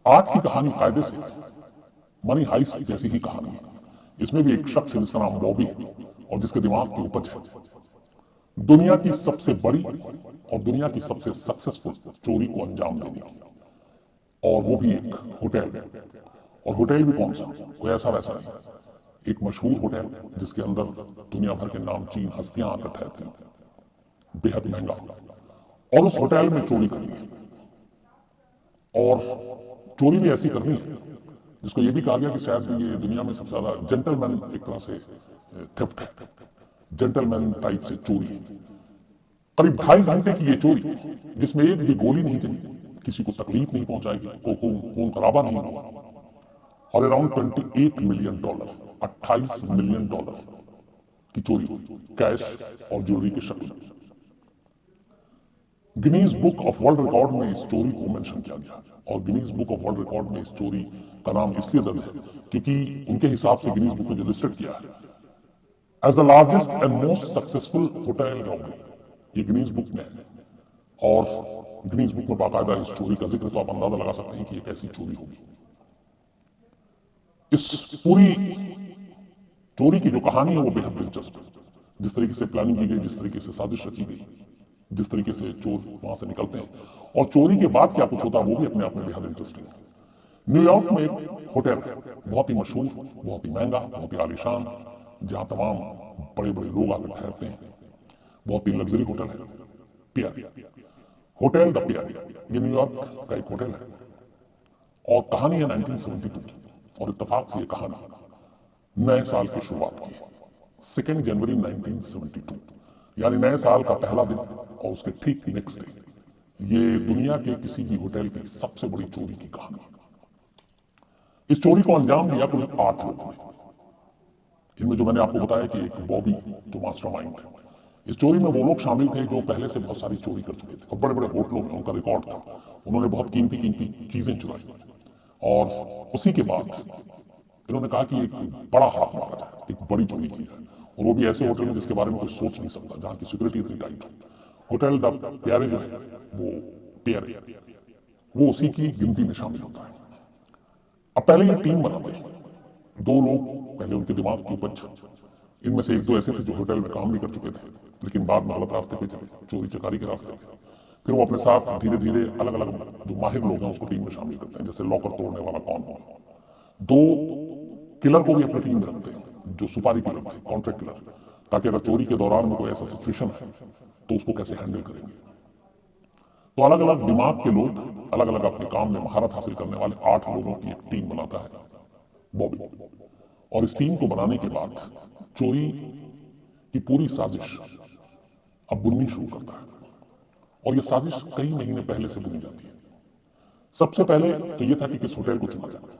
आज की कहानी कायदे से मनी हाइस्ट जैसी ही कहानी है। इसमें भी एक शख्स है जिसका नाम बॉबी है और जिसके दिमाग की उपज है दुनिया की सबसे बड़ी और दुनिया की सबसे सक्सेसफुल चोरी को अंजाम देने की, और वो भी एक होटल में। और होटल भी कौन सा, कोई ऐसा वैसा नहीं, एक मशहूर होटल जिसके अंदर दुनिया भर के नामचीन हस्तियां आकर ठहरती हैं, बेहद महंगा। और उस होटल में चोरी करनी है, और चोरी भी ऐसी करनी है जिसको ये भी कहा गया कि शायद ये दुनिया में सबसे ज्यादा जेंटलमैन एक तरह से थेफ्ट है, जेंटलमैन टाइप से चोरी है। करीब 2.5 घंटे की ये चोरी जिसमें एक भी गोली नहीं चली, किसी को तकलीफ नहीं पहुंचाएगी, कोई खून खराबा नहीं होगा, और अराउंड $28 मिलियन, $28 मिलियन की चोरी हुई, कैश और ज्वेलरी के शक्ल में। Guinness book of world record में इस चोरी को मेंशन किया गया, और Guinness book of world record में इस चोरी का नाम इसलिए दर्ज है क्योंकि उनके हिसाब से गिनीज बुक ने जो लिस्टेड किया है as the largest and most successful hotel robbery, ये गिनीज बुक में है। और गिनीज बुक में बाकायदा इस चोरी का जिक्र, तो आप अंदाजा लगा सकते हैं कि ये कैसी चोरी होगी। इस पूरी चोरी की जो कहानी है वो बेहद दिलचस्प है। जिस तरीके से प्लानिंग की गई, जिस तरीके से साजिश रची गई, जिस तरीके से चोर वहां से निकलते हैं, और चोरी के बाद क्या कुछ होता है वो भी अपने आप में बेहद इंटरेस्टिंग है। न्यूयॉर्क में एक होटल है, बहुत ही मशहूर, बहुत ही महंगा, बहुत ही आलीशान, जहां तमाम बड़े बड़े लोग आकर ठहरते हैं। बहुत ही लग्जरी होटल है, पियर, होटल द पियर। ये न्यूयॉर्क का एक होटल है, और कहानी है 1972 की, और इत्तेफाक से ये कहानी नए साल की शुरुआत की है, 2 जनवरी 1972, यानी नए साल का पहला दिन, और उसके ठीक नेक्स्ट डे ये दुनिया के किसी भी होटल की सबसे बड़ी चोरी की कहानी है। इस चोरी को अंजाम दिया कुल 8 लोगों ने। इनमें जो मैंने आपको बताया कि एक बॉबी जो मास्टरमाइंड है, इस चोरी में वो लोग शामिल थे जो पहले से बहुत सारी चोरी कर चुके थे, और बड़े बड़े होटलों में उनका रिकॉर्ड था। उन्होंने बहुत कीमती कीमती चीजें चुराई, और उसी के बाद इन्होंने कहा कि एक बड़ा हाथ मारा जाए, एक बड़ी चोरी की जाए, और वो भी ऐसे होटल में जिसके बारे में कोई सोच नहीं सकता, जहां की सिक्योरिटी इतनी टाइट हो। होटल द प्यारे जो है वो प्यारे, वो उसी की गिनती में शामिल होता है। अब पहले ये टीम बनाते हैं, 2 लोग पहले उनके दिमाग की उपज, इनमें से 1-2 ऐसे थे जो होटल में काम भी कर चुके थे लेकिन बाद में गलत रास्ते पे चले, चोरी चकारी के रास्ते पे। फिर वो अपने साथ धीरे धीरे अलग अलग जो माहिर लोग हैं उसको टीम में शामिल करते हैं, जैसे लॉकर तोड़ने वाला कौन हो। 2 किलर को भी अपनी टीम में रखते हैं, जो सुपारी किलर थे, कॉन्ट्रैक्ट किलर, ताकि अगर चोरी के दौरान में कोई ऐसा सिचुएशन है तो उसको कैसे हैंडल करेंगे। तो अलग अलग दिमाग के लोग, अलग अलग अपने काम में महारत हासिल करने वाले 8 लोगों की एक टीम बनाता है बॉबी। और इस टीम को बनाने के बाद चोरी की पूरी साजिश अब बुननी शुरू करता है, और ये साजिश कई महीने पहले से बुनी जाती है। सबसे पहले तो ये था कि किस होटल को चुना जाए।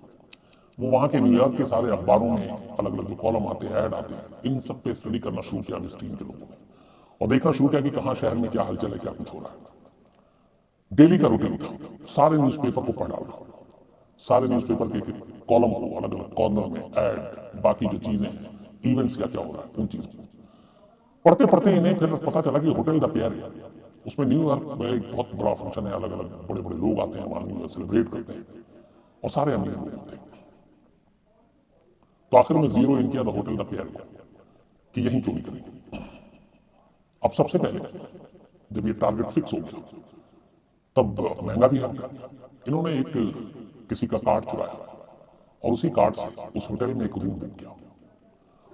वो वहां के न्यूयॉर्क के सारे अखबारों में अलग अलग जो कॉलम आते हैं, ऐड आते हैं, इन सब पे स्टडी करना शुरू किया इस टीम के लोगों ने, और देखना शुरू किया कि कहाँ शहर में क्या हलचल है, क्या कुछ हो रहा है। डेली का रूटीन था, सारे न्यूज़पेपर को पढ़ डालना, सारे न्यूज़पेपर के कॉलम को अलग अलग कॉर्नर में ऐड, बाकी जो चीजें हैं, इवेंट्स क्या क्या हो रहा है, उन चीजों को पढ़ते पढ़ते इन्हें फिर पता चला कि होटल द प्यार है, उसमें न्यूयॉर्क में एक बहुत बड़ा फंक्शन है, अलग अलग बड़े बड़े लोग आते हैं वहां, न्यू ईयर सेलिब्रेट करते हैं, और सारे अमीर लोग होते हैं। तो आखिर में जीरो इन किया द होटल द प्यार को कि यहीं चोरी करेंगे। अब सबसे पहले जब ये टारगेट फिक्स हो गया, तब महंगा भी है। इन्होंने एक किसी का कार्ड चुराया, और उसी कार्ड से उस होटल में एक रूम बुक किया,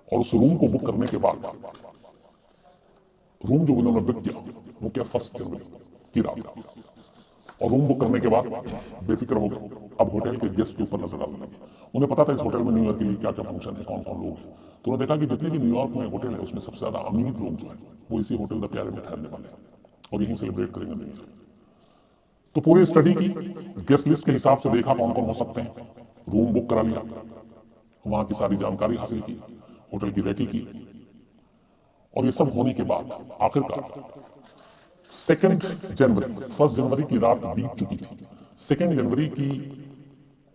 और उस रूम को बुक करने के बाद रूम जो उन्होंने बुक किया वो क्या 1 जनवरी की रात, और रूम बुक करने के बाद बेफिक्र हो गए। अब होटल के गेस्ट के ऊपर नजर डालने लगे। उन्हें पता था इस होटल में न्यूयॉर्क के लिए क्या क्या फंक्शन है, कौन कौन लोग हैं। तो उन्होंने देखा कि जितने भी न्यूयॉर्क में होटल है उसमें सबसे ज्यादा अमीर लोग जो है वो इसी होटल द प्यारे में ठहरने वाले हैं, और यहीं सेलिब्रेट करेंगे न्यू ईयर। तो पूरी स्टडी की, गेस्ट लिस्ट के हिसाब से देखा कौन कौन हो सकते हैं, रूम बुक करा लिया, वहां की सारी जानकारी हासिल की, होटल की रेकी की, और ये सब होने के बाद आखिरकार 2 जनवरी, 1 जनवरी की रात बीत चुकी थी, 2 जनवरी की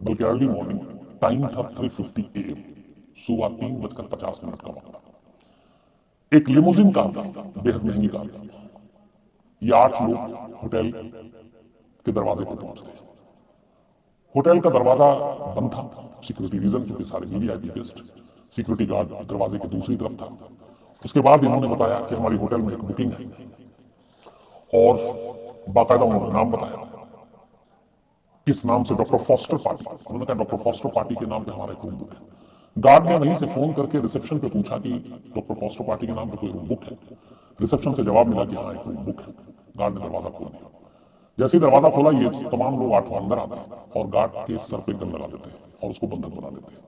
बल्कि अर्ली मॉर्निंग टाइम था 3:50 AM, सुबह 3:50 का वक्त। एक लिमोजिन कार था, बेहद महंगी कार थी। ये 8 लोग होटल के दरवाजे पर पहुंच गए, होटल का दरवाजा बंद था, सिक्योरिटी रीजन, क्योंकि सारे वीवीआईपी गेस्ट, सिक्योरिटी गार्ड दरवाजे की दूसरी तरफ था। उसके बाद इन्होंने बताया कि हमारी होटल में एक बुकिंग है, और बाकायदा उन्होंने नाम बताया, किस नाम से, डॉक्टर फॉस्टर पार्टी। उन्होंने कहा डॉक्टर फॉस्टर पार्टी के नाम पे हमारा एक रूम बुक है। गार्ड ने वहीं से फोन करके रिसेप्शन पे पूछा कि डॉक्टर फॉस्टर पार्टी के नाम पे कोई रूम बुक है। रिसेप्शन से जवाब मिला कि हाँ एक रूम बुक है। गार्ड ने दरवाजा खोल दिया। जैसे ही दरवाजा खोला, ये तमाम लोग आठों अंदर आते हैं और गार्ड के सर पे गन लगा देते हैं और उसको बंधक बना देते हैं।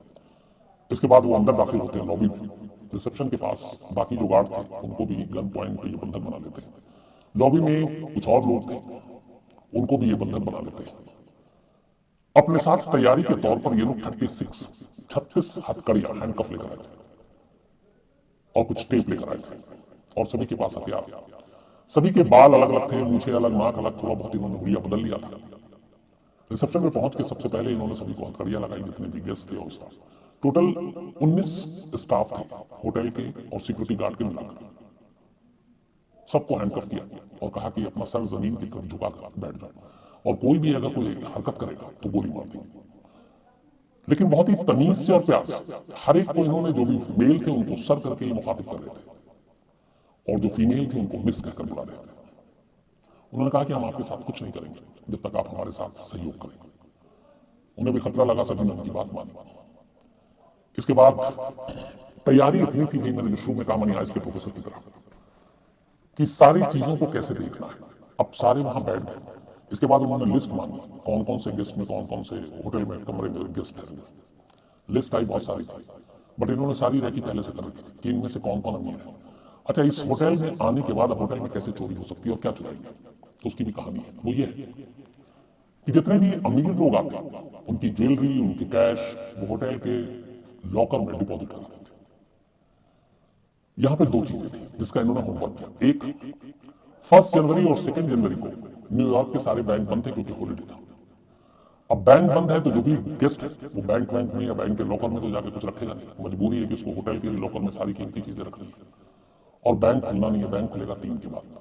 इसके बाद वो अंदर दाखिल होते हैं लॉबी में। रिसेप्शन के पास बाकी जो गार्ड थे उनको भी गन पॉइंट पे ये बंधक बना देते हैं। लॉबी में कुछ और लोग थे, उनको भी ये बंधक बना देते हैं। अपने साथ तैयारी के तौर पर ये लोग 36 हथकड़ियां, हैंडकफ लेकर आए थे और कुछ टेप लेकर आए थे, और सभी के पास हथियार। सभी के बाल अलग अलग थे, मूछें अलग, नाक अलग, थोड़ा बहुत इन्होंने हुलिया बदल लिया था। रिसेप्शन में पहुंच के सबसे पहले इन्होंने सभी को हथकड़ियां लगाई, जितने भी गेस्ट थे और स्टाफ। टोटल 19 स्टाफ थे होटल के और सिक्योरिटी गार्ड के मिलाकर। सबको हैंडकफ किया और कहा कि अपना सर जमीन की तरफ झुकाकर बैठ जाओ, और कोई भी अगर कोई हरकत करेगा तो गोली मार देंगे। लेकिन बहुत ही तमीज से और प्यार से हर एक को इन्होंने, जो भी मेल थे उनको सर करके ही मुखातिब कर रहे थे, और जो फीमेल थी उनको मिस कहकर बुला रहे थे। उन्होंने कहा कि हम आपके साथ कुछ नहीं करेंगे जब तक आप हमारे साथ सहयोग करेंगे। उन्हें भी खतरा लगा, सभी ने उनकी बात मानी। इसके बाद तैयारी इतनी थी भाई, मैंने जो शुरू में कहा मनी आज के प्रोफेसर की तरह, कि सारी चीजों को कैसे देखना है। अब सारे वहां बैठ गए। इसके बाद उन्होंने लिस्ट मांगी, कौन कौन से गेस्ट में, कौन कौन से होटल में कमरे में गेस्ट हैं। लिस्ट आई बहुत सारी थी, बट इन्होंने सारी रैकी पहले से कर रखी थी कि इनमें से कौन कौन अमीर है। अच्छा, इस होटल में आने के बाद होटल में कैसे चोरी हो सकती है और क्या चुराएंगे, तो उसकी भी कहानी है। वो ये है कि जितने भी अमीर लोग आते हैं उनकी ज्वेलरी, उनकी कैश वो होटल के लॉकर में डिपॉजिट करा देते। यहां पे दो चीजें थी जिसका इन्होंने होमवर्क किया। एक, 1 जनवरी और 2 जनवरी को न्यूयॉर्क के सारे बैंक बंद थे क्योंकि हॉलिडे था। अब बैंक बंद है तो जो भी गेस्ट है वो बैंक में या बैंक के लॉकर में तो जाके कुछ रखेगा नहीं। मजबूरी है कि उसको होटल के लॉकर में सारी कीमती चीजें रखनी है, और बैंक खुलना नहीं है, बैंक खुलेगा 3 के बाद।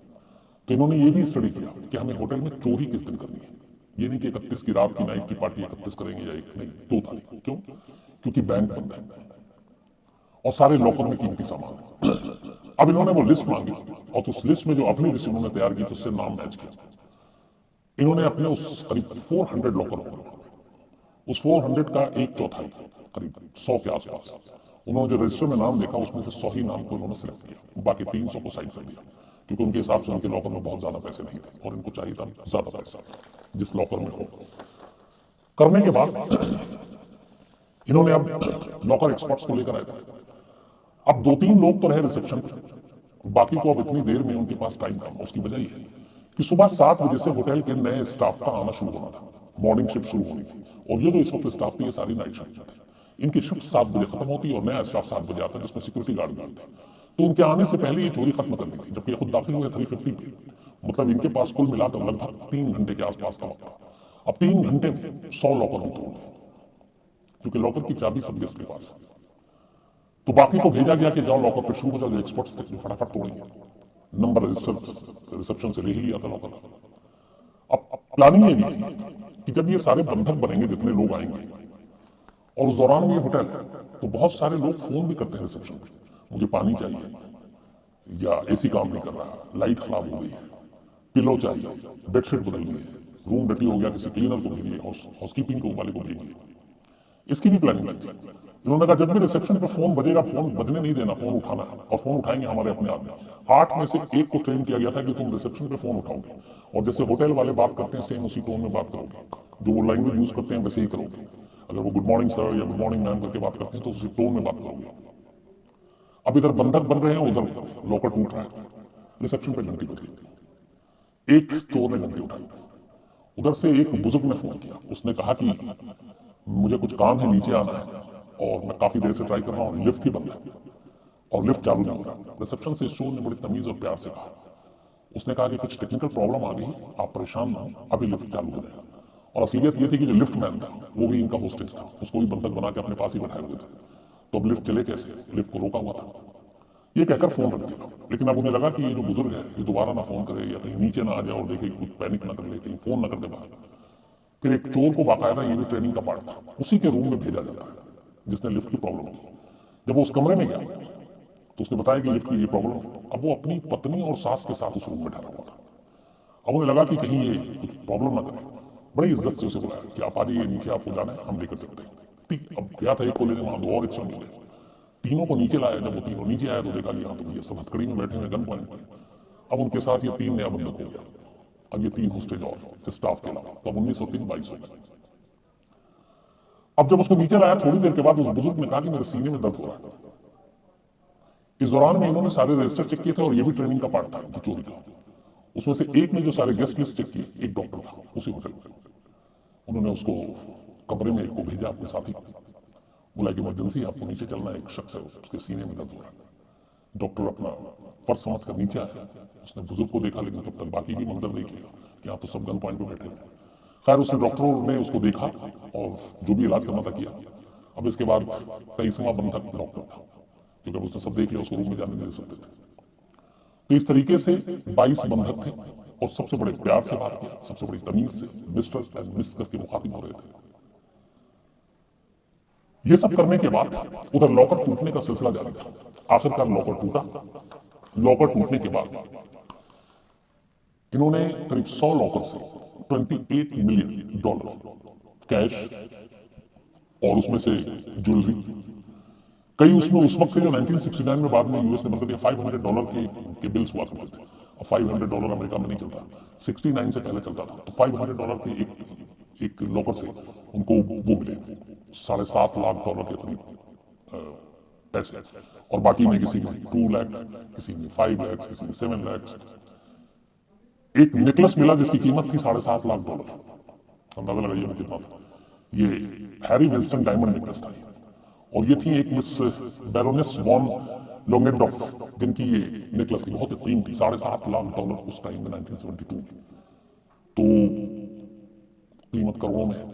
तो इन्होंने ये भी स्टडी किया कि हमें होटल में चोरी किस दिन करनी है। ये नहीं कि 31 की रात की नाइट की पार्टी 31 करेंगे या 1 नहीं, 2 तारीख। क्यों? क्योंकि बैंक बंद है और सारे लॉकर में कीमती सामान है। अब इन्होंने वो लिस्ट मांगी, और उस लिस्ट में जो अपनी लिस्ट इन्होंने तैयार की तो उससे नाम मैच किया। इन्होंने अपने उस करीब 400 लॉकर होंगे, उस 400 का 1/4 करीब 100 के आसपास उन्होंने जो रजिस्टर में नाम देखा उसमें से 100 ही नाम को उन्होंने सिलेक्ट किया, बाकी 300 को साइड कर दिया, क्योंकि उनके हिसाब से उनके लॉकर में बहुत ज्यादा पैसे नहीं थे और इनको चाहिए था ज्यादा पैसा जिस लॉकर में हो। करने के बाद इन्होंने अब लॉकर एक्सपर्ट्स को लेकर आए थे। अब 2-3 लोग तो रहे रिसेप्शन पे, बाकी को अब इतनी देर में उनके पास टाइम कम। उसकी वजह यह है कि सुबह 7 बजे से होटल के नए स्टाफ का आना शुरू होना था, मॉर्निंग शिफ्ट शुरू होनी थी, और ये जो इस वक्त स्टाफ थी ये सारी नाइट शिफ्ट थे। इनकी शिफ्ट 7 बजे खत्म होती और नया स्टाफ 7 बजे आता, जिसमें सिक्योरिटी गार्ड भी थे। तो उनके आने से पहले ये चोरी खत्म करनी थी, जबकि खुद दाखिल हुए 3:50 पे। मतलब इनके पास कुल मिलाकर लगभग 3 घंटे के आसपास का वक्त था। अब 3 घंटे में 100 लॉकर तोड़ दिए, क्योंकि लॉकर की चाबी सब गेस्ट के पास। तो बाकी को भेजा गया कि जाओ लॉकर पे शुरू हो जाओ, जो एक्सपर्ट्स थे जो फटाफट तोड़ेंगे। नंबर रजिस्टर रिसेप्शन से ले ही लिया था लॉकर। अब प्लानिंग ये भी थी कि जब ये सारे बंधक बनेंगे, जितने लोग आएंगे, और उस दौरान में ये होटल है तो बहुत सारे लोग फोन भी करते हैं रिसेप्शन पे, मुझे पानी चाहिए, या एसी काम नहीं कर रहा, लाइट खराब हो गई है, पिलो चाहिए, बेडशीट बदलनी है, रूम डटी हो गया, किसी क्लीनर को भेजिए, हाउसकीपिंग वाले को भेजिए। इसकी भी प्लानिंग की। इन्होंने कहा जब भी रिसेप्शन पे फोन बजेगा, फोन बजने नहीं देना, फोन उठाना है, और फोन उठाएंगे हमारे अपने आदमी। 8 में से 1 को ट्रेन किया गया था कि तुम रिसेप्शन पे फोन उठाओगे और जैसे होटल वाले बात करते हैं सेम उसी टोन में बात करोगे, जो वो लैंग्वेज यूज करते हैं वैसे ही करोगे। अगर वो गुड मॉर्निंग सर या गुड मॉर्निंग मैम करके बात करते हैं तो उसी टोन में बात करोगे। अब इधर बंधक बन रहे हैं, उधर लॉकर टूट रहा है। रिसेप्शन पे घंटी बज गई, एक चोर ने घंटी उठाई। उधर से एक बुजुर्ग ने फोन किया, उसने कहा कि मुझे कुछ काम है, नीचे आना है, और मैं काफी देर से ट्राई कर रहा हूँ, लिफ्ट ही बंद है और लिफ्ट चालू नहीं हो रहा। रिसेप्शन से चोर ने बड़ी तमीज और प्यार से कहा, उसने कहा कि कुछ टेक्निकल प्रॉब्लम आ गई, आप परेशान ना हो, अभी लिफ्ट चालू हो जाएगा। और असलियत ये थी कि जो लिफ्ट मैन था वो भी इनका होस्टेज था, उसको भी बंधक बना के अपने पास ही बैठाए हुए थे। तो अब लिफ्ट चले कैसे, लिफ्ट को रोका हुआ था। ये कहकर फोन रख दिया। लेकिन अब उन्हें लगा कि ये जो बुजुर्ग है ये दोबारा ना फोन करे या कहीं नीचे ना आ जाए और देखे कुछ पैनिक ना कर ले, कहीं फोन ना कर दे बाहर। फिर एक चोर को बाकायदा ये भी ट्रेनिंग का पार्ट था, उसी के रूम में भेजा जाता है जिसने लिफ्ट की प्रॉब्लम थी। जब वो उस कमरे में गया तो उसने बताया कि लिफ्ट की ये प्रॉब्लम है। अब वो अपनी पत्नी और सास के साथ उस रूम में ठहरा हुआ था। अब उन्हें लगा कि कहीं ये कुछ प्रॉब्लम ना करे, बड़ी इज्जत से उसे बुलाया कि आप आ जाइए नीचे, आपको जाना है, हम लेकर चलते हैं। ठीक, अब गया था एक को लेने, वहां 2 और रिक्शा मिल गए, तीनों को नीचे लाया। जब वो तीनों नीचे आया तो देखा कि यहाँ तो भैया सब हथकड़ी में बैठे हुए, गन पॉइंट पे। अब उनके साथ ये 3 नया बंदूक हो गया, अब ये 3 होस्टेज और स्टाफ के अलावा, तो 1903 22 हो गया। अब जब उसको नीचे लाया थोड़ी देर के बाद उस बुजुर्ग ने कहा कि मेरे सीने में दर्द हो रहा है। इस दौरान में इन्होंने सारे रजिस्टर चेक किए थे और ये भी ट्रेनिंग का पार्ट था कि चोरी का। उसमें से एक ने जो सारे गेस्ट लिस्ट चेक किए, एक डॉक्टर था उसी होटल में। उन्होंने उसको कमरे में एक को भेजा अपने साथी को, बोला कि इमरजेंसी आपको नीचे चलना है, एक शख्स है उसके सीने में दर्द हो रहा है। डॉक्टर अपना फर्ज समझ कर नीचे आया, उसने बुजुर्ग को देखा, लेकिन तब तक बाकी भी मंजर देख लिया कि यहाँ तो सब गन पॉइंट पे बैठे हैं। खैर उसने डॉक्टरों ने उसको देखा और जो भी इलाज करना था किया। अब इसके बाद 23वां बंधक डॉक्टर था, क्योंकि उसने सब देख लिया, उसको रूम में जाने नहीं दे सकते थे। तो इस तरीके से 22 बंधक थे और सबसे बड़े प्यार से बात किया, सबसे बड़ी तमीज से मिस्टर एंड मिस करके मुखातिब हो रहे थे। ये सब करने के बाद उधर लॉकर टूटने का सिलसिला जारी था। आखिरकार लॉकर टूटा। लॉकर टूटने के बाद इन्होंने करीब 100 लॉकर से $28 मिलियन कैश और उसमें से ज्वेलरी, कई उसमें उस वक्त जो 1969 में बाद में यूएस ने मतलब $500 के बिल्स हुआ करते थे। और $500 अमेरिका में नहीं चलता, 69 से पहले चलता था। तो $500 के एक लॉकर से उनको वो मिले $7.5 लाख के करीब पैसे, और बाकी में किसी में 2 लाख, किसी में 5 लाख, किसी में 7 लाख। एक नेकलेस मिला जिसकी कीमत थी $7.5 लाख। अंदाजा लगाइए कितना था। ये हैरी विंस्टन डायमंड नेकलेस था और ये थी एक मिस बैरोनेस वॉन लोंगेडॉफ, जिनकी ये नेकलेस की बहुत कीमत थी $7.5 लाख उस टाइम में 1972 में। तो कीमत करोड़ों में है।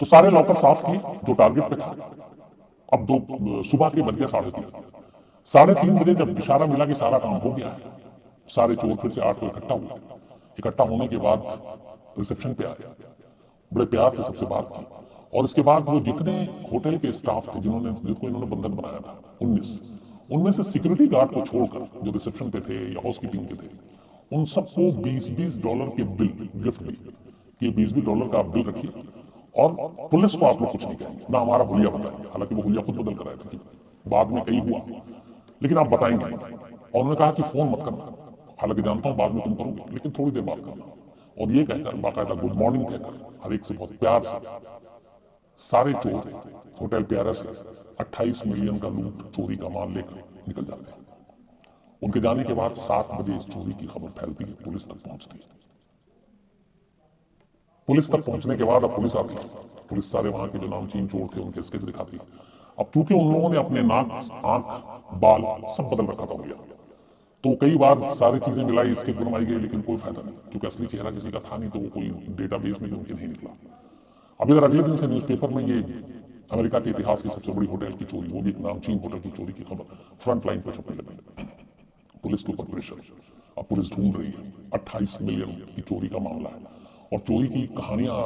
तो सारे लॉकर साफ किए जो टारगेट पे था। अब सुबह के बज गए 3:30। 3:30 बजे जब इशारा मिला कि सारा काम हो गया है, सारे चोर फिर से 8 को इकट्ठा हुए। इकट्ठा होने के बाद रिसेप्शन पे आए, बड़े प्यार से सबसे बात की, और इसके बाद वो जितने होटल के स्टाफ थे जिनको इन्होंने बंधक बनाया था 19, उनमें से सिक्योरिटी गार्ड को छोड़कर जो रिसेप्शन पे थे या हाउसकीपिंग के थे, उन सबको $20 के बिल गिफ्ट दी कि $20 का आप बिल रखिए और पुलिस को आप लोग कुछ नहीं कहेंगे, ना हमारा हुलिया बताएंगे। हालांकि वो हुलिया खुद बदल कर आए थे कि बाद में कहीं हुआ, लेकिन आप बताएंगे नहीं। और उन्होंने कहा कि फोन मत करना, हालांकि जानता हूं बाद में तुम करोगे, लेकिन थोड़ी देर बात करना। और ये कहकर बाकायदा गुड मॉर्निंग कहकर हर एक से बहुत प्यार से सारे चोर होटल प्यारा से 28 मिलियन का लूट चोरी का माल लेकर निकल जाते हैं। उनके जाने के बाद 7 बजे इस चोरी की खबर फैलती है, पुलिस तक पहुंचती है। पुलिस तक पहुंचने के बाद अब पुलिस आती है, पुलिस सारे वहां के जो नामचीन चोर थे उनके स्केच दिखाती है। अब चूंकि उन लोगों ने अपने नाक, आंख, बाल सब बदल रखा था भैया, तो कई बार सारी चीजें मिलाई, स्केच बनवाई गई, लेकिन कोई फायदा नहीं, क्योंकि असली चेहरा किसी का था नहीं, तो वो कोई डेटाबेस में उनके नहीं निकला। अब इधर अगले दिन से न्यूज़पेपर में ये अमेरिका के इतिहास की सबसे बड़ी होटल की चोरी, वो भी एक नामचीन होटल की चोरी की खबर फ्रंट लाइन पर छपने लगी। पुलिस के ऊपर प्रेशर, अब पुलिस ढूंढ रही है। 28 मिलियन की चोरी का मामला है और चोरी की कहानियां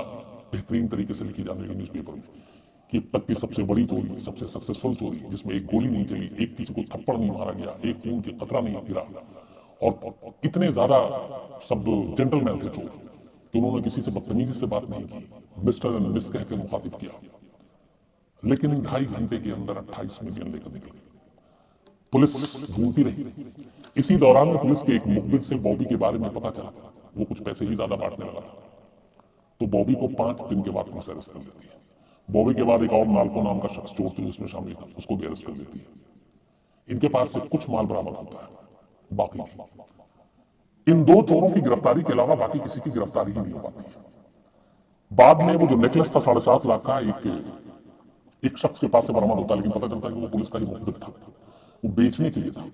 बेहतरीन तरीके से लिखी जाने लगी न्यूज़पेपर में कि अब तक की सबसे बड़ी चोरी, सबसे सक्सेसफुल चोरी, जिसमें एक गोली नहीं चली, एक किसी को थप्पड़ नहीं मारा गया, एक खून की कतरा नहीं गिरा, और इतने ज्यादा सब जेंटलमैन थे चोर कि उन्होंने किसी से बदतमीजी से बात नहीं की, मिस्टर एंड मिस कह के मुखातिब किया। लेकिन 2.5 घंटे के अंदर 28 मिलियन लेकर निकल गए। पुलिस ढूंढती रही। इसी दौरान में पुलिस के एक मुखबिर से बॉबी के बारे में पता चला, वो कुछ पैसे ही ज्यादा बांटने लगा था। तो बॉबी को 5 दिन के बाद पुलिस अरेस्ट कर लेती है। बॉबी के बाद एक और नाल्को नाम का शख्स चोर थे उसमें शामिल था, उसको भी अरेस्ट कर लेती है। इनके पास से कुछ माल बरामद होता है, बाकी नहीं। इन 2 चोरों की गिरफ्तारी के अलावा बाकी किसी की गिरफ्तारी ही नहीं हो पाती है। बाद में वो जो नेकलेस था 7.5 लाख का एक शख्स के पास से बरामद होता है, लेकिन पता चलता है कि वो पुलिस का ही मुखबिर था, वो बेचने के लिए था।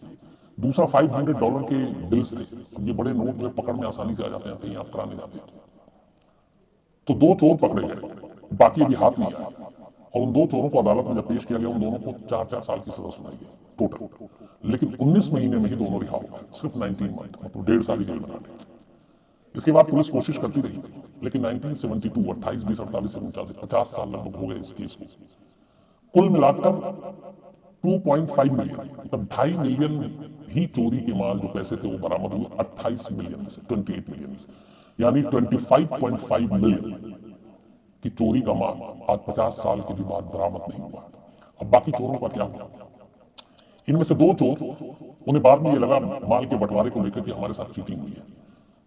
दूसरा $500 के बिल्स थे। ये बड़े नोट में पकड़ में आसानी से आ जाते हैं, कहीं आप कराने जाते हैं। तो 2 चोर पकड़े गए, बाकी अभी हाथ नहीं आया, और उन 2 चोरों को अदालत में जब पेश किया गया, उन दोनों को 4-4 साल की सजा सुनाई गई टोटल। लेकिन 19 महीने में ही दोनों रिहा हो गए, सिर्फ 19 मंथ, मतलब 1.5 साल जेल बना ली। इसके बाद पुलिस कोशिश करती रही, लेकिन 1972 28 20 48 49 50 साल लगभग हो गए इस केस को। कुल मिलाकर 2.5 मिलियन मतलब 2.5 मिलियन ही चोरी के माल जो पैसे थे वो बरामद हुए 28 मिलियन में से, 28 मिलियन में से, यानी 25.5 मिलियन की चोरी का माल आज 50 साल के भी बाद बरामद नहीं हुआ। अब बाकी चोरों का क्या हुआ? इनमें से 2 चोर, उन्हें बाद में ये लगा माल के बंटवारे को लेकर कि हमारे साथ चीटिंग हुई है,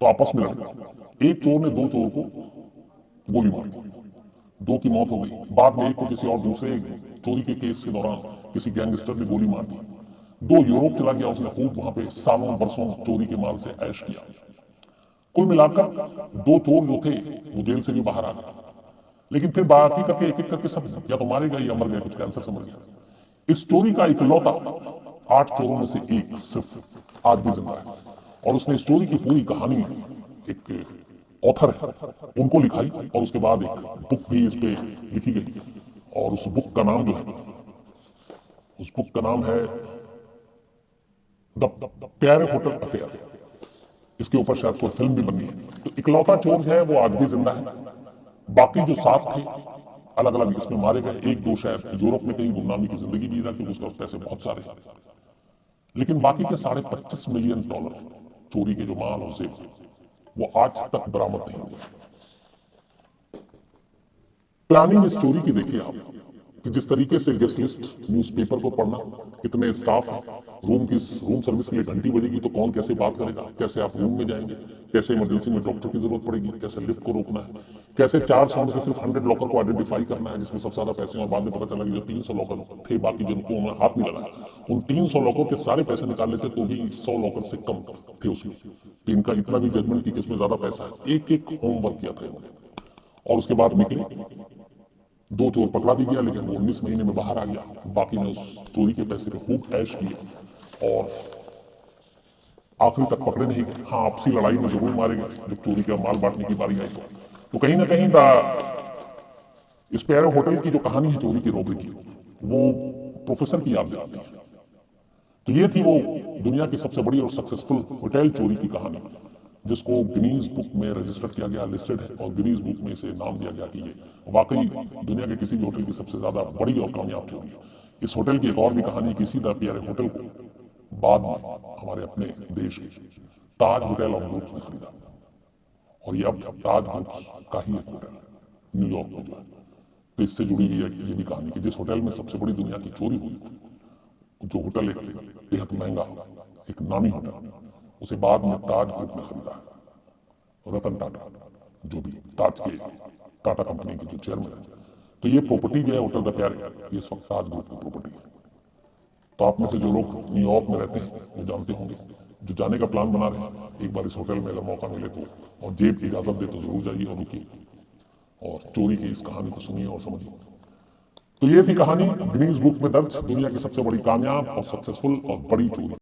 तो आपस में लड़ गए। एक चोर ने 2 चोर को गोली मार दी, 2 की मौत हो गई। बाद में एक को किसी और दूसरे चोरी के केस के दौरान किसी गैंगस्टर ने गोली मार दी। 2 यूरोप चला गया, उसने खूब वहां पे सालों बरसों चोरी के माल से ऐश किया। कुल मिलाकर 2 चोर जो थे वो जेल से भी बाहर आ गए, लेकिन फिर बाकी करके एक एक करके सब या तो मारे गए या मर गए, कुछ कैंसर से मर गया। इस चोरी का इकलौता 8 चोरों में से एक सिर्फ आज भी जिंदा है, और उसने इस चोरी की पूरी कहानी एक ऑथर है उनको लिखाई, और उसके बाद एक बुक भी इस पे लिखी गई। और उस बुक का नाम जो है, उस बुक का नाम है द प्यारे होटल अफेयर। इसके ऊपर शायद कोई फिल्म भी बनी है। तो इकलौता चोर है वो आज भी जिंदा है। बाकी जो 7 थे अलग अलग इसमें मारे गए। 1-2 शायद यूरोप में कहीं गुमनामी की जिंदगी जी रहा, क्योंकि उसके पास पैसे बहुत सारे हैं। लेकिन बाकी के $25.5 मिलियन चोरी के जो माल और जेब वो आज तक बरामद नहीं हुए। प्लानिंग इस चोरी की देखिए आप, कि जिस तरीके से गेस्ट लिस्ट, न्यूज़पेपर को पढ़ना, कितने स्टाफ है, रूम सर्विस के लिए घंटी बजेगी तो कौन कैसे बात करेगा, कैसे आप रूम में जाएंगे, कैसे इमरजेंसी में डॉक्टर की जरूरत पड़ेगी, कैसे लिफ्ट को रोकना है, कैसे 400 में से सिर्फ 100 लॉकर को आइडेंटिफाई करना है जिसमें सबसे ज्यादा पैसे, और बाद में पता चला कि जो 300 लॉकर थे बाकी जिनको उन्होंने हाथ नहीं लगाया, उन 300 लॉकर के सारे पैसे निकाल लेते तो भी 100 लॉकर से कम थे उसमें। तो इनका इतना भी जजमेंट की किसमें ज्यादा पैसा है, एक एक होमवर्क किया था इन्होंने। और उसके बाद निकले 2 चोर पकड़ा भी गया, लेकिन वो 19 महीने में बाहर आ गया। बाकी ने उस चोरी के पैसे पे खूब ऐश किए और आखिरी तक पकड़े नहीं गए। हाँ, आपसी लड़ाई में जरूर मारे गए जब चोरी का माल बांटने की बारी आई। तो कहीं ना कहीं इस प्यारे होटल की जो कहानी है चोरी की रॉबरी की, वो प्रोफेसर की याद दिलाती है। तो ये थी वो दुनिया की सबसे बड़ी और सक्सेसफुल होटल चोरी की कहानी, जिसको गिनीज बुक में रजिस्टर किया गया, लिस्टेड है, और गिनीज बुक में इसे नाम दिया गया कि ये वाकई दुनिया के किसी भी होटल की सबसे ज्यादा बड़ी और कामयाब चोरी है। इस होटल की एक और भी कहानी, किसी द प्यारे होटल को बाद में हमारे अपने देश के ताज होटल और ग्रुप्स ने खरीदा, और ये अब ताज ग्रुप्स का ही एक होटल है न्यूयॉर्क में जो है। तो इससे जुड़ी हुई है ये भी कहानी कि जिस होटल में सबसे बड़ी दुनिया की चोरी हुई, जो होटल एक बेहद महंगा, एक नामी होटल, उसे बाद में ताज ग्रुप ने खरीदा है। रतन टाटा जो भी ताज के टाटा कंपनी के जो चेयरमैन है, तो ये प्रॉपर्टी जो है होटल द प्यारे, ये इस वक्त ताज ग्रुप की प्रॉपर्टी है। तो आप में से जो लोग न्यूयॉर्क में रहते हैं वो जानते होंगे, जो जाने का प्लान बना रहे हैं, एक बार इस होटल में अगर मौका मिले तो, और जेब की इजाजत दे तो जरूर जाइए और रुकिए और चोरी की इस कहानी को सुनिए और समझिए। तो ये थी कहानी गिनीज बुक में दर्ज दुनिया की सबसे बड़ी कामयाब और सक्सेसफुल और बड़ी चोरी।